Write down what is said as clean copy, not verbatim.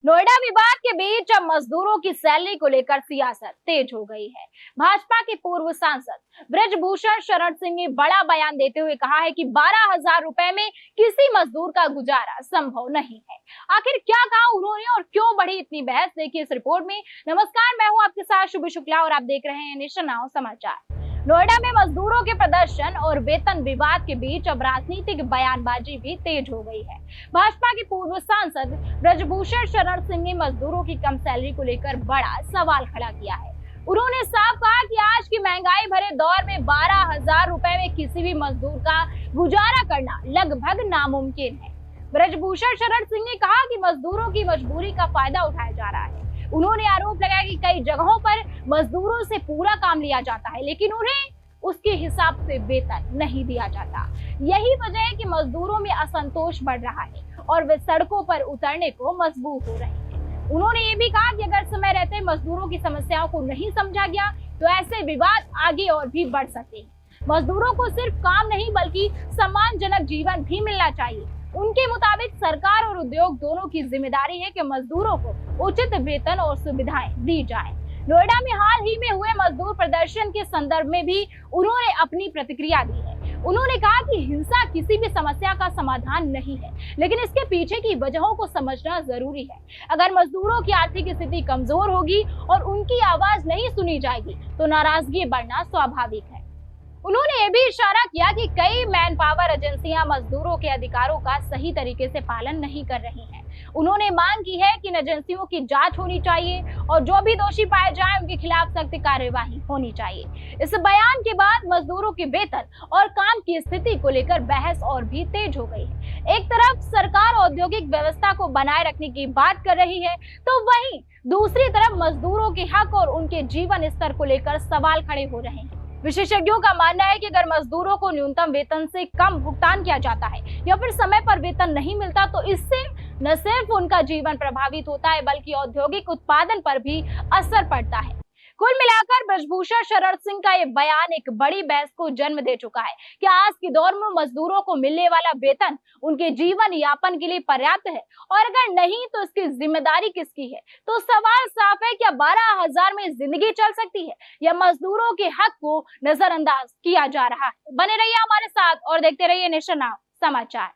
नोएडा विवाद के बीच अब मजदूरों की सैलरी को लेकर सियासत तेज हो गई है। भाजपा के पूर्व सांसद ब्रजभूषण शरण सिंह ने बड़ा बयान देते हुए कहा है कि 12,000 रुपए में किसी मजदूर का गुजारा संभव नहीं है। आखिर क्या कहा उन्होंने और क्यों बढ़ी इतनी बहस, देखिए इस रिपोर्ट में। नमस्कार, मैं हूं आपके साथ शुभ शुक्ला और आप देख रहे हैं नेशन नाउ समाचार। नोएडा में मजदूरों के प्रदर्शन और वेतन विवाद के बीच अब राजनीतिक बयानबाजी भी तेज हो गई है। भाजपा के पूर्व सांसद ब्रजभूषण शरण सिंह ने मजदूरों की कम सैलरी को लेकर बड़ा सवाल खड़ा किया है। उन्होंने साफ कहा कि आज की महंगाई भरे दौर में 12,000 रुपए में किसी भी मजदूर का गुजारा करना लगभग नामुमकिन है। ब्रजभूषण शरण सिंह ने कहा कि मजदूरों की मजबूरी का फायदा उठाया जा रहा है। उन्होंने आरोप लगाया कि कई जगहों पर मजदूरों से पूरा काम लिया जाता है, लेकिन उन्हें उसके हिसाब से वेतन नहीं दिया जाता। यही वजह है कि मजदूरों में असंतोष बढ़ रहा है और वे सड़कों पर उतरने को मजबूर हो रहे हैं। उन्होंने ये भी कहा कि अगर समय रहते मजदूरों की समस्याओं को नहीं समझा गया तो ऐसे विवाद आगे और भी बढ़ सकते हैं। मजदूरों को सिर्फ काम नहीं बल्कि सम्मानजनक जीवन भी मिलना चाहिए। उनके मुताबिक सरकार और उद्योग दोनों की जिम्मेदारी है कि मजदूरों को उचित वेतन और सुविधाएं दी जाएं। नोएडा में हाल ही में हुए मजदूर प्रदर्शन के संदर्भ में भी उन्होंने अपनी प्रतिक्रिया दी है। उन्होंने कहा कि हिंसा किसी भी समस्या का समाधान नहीं है, लेकिन इसके पीछे की वजहों को समझना जरूरी है। अगर मजदूरों की आर्थिक स्थिति कमजोर होगी और उनकी आवाज नहीं सुनी जाएगी तो नाराजगी बढ़ना स्वाभाविक है। उन्होंने ये भी इशारा किया कि कई मैन पावर एजेंसियां मजदूरों के अधिकारों का सही तरीके से पालन नहीं कर रही हैं। उन्होंने मांग की है कि इन एजेंसियों की जांच होनी चाहिए और जो भी दोषी पाए जाएं उनके खिलाफ सख्त कार्यवाही होनी चाहिए। इस बयान के बाद मजदूरों के वेतन और काम की स्थिति को लेकर बहस और भी तेज हो गई है। एक तरफ सरकार औद्योगिक व्यवस्था को बनाए रखने की बात कर रही है, तो वहीं दूसरी तरफ मजदूरों के हक और उनके जीवन स्तर को लेकर सवाल खड़े हो रहे हैं। विशेषज्ञों का मानना है कि अगर मजदूरों को न्यूनतम वेतन से कम भुगतान किया जाता है या फिर समय पर वेतन नहीं मिलता तो इससे न सिर्फ उनका जीवन प्रभावित होता है बल्कि औद्योगिक उत्पादन पर भी असर पड़ता है। कुल मिलाकर ब्रजभूषण शरण सिंह का ये बयान एक बड़ी बहस को जन्म दे चुका है कि आज के दौर में मजदूरों को मिलने वाला वेतन उनके जीवन यापन के लिए पर्याप्त है और अगर नहीं तो इसकी जिम्मेदारी किसकी है। तो सवाल साफ है, क्या 12,000 में जिंदगी चल सकती है या मजदूरों के हक को नजरअंदाज किया जा रहा है। बने रहिए हमारे साथ और देखते रहिए नेशन नाउ समाचार।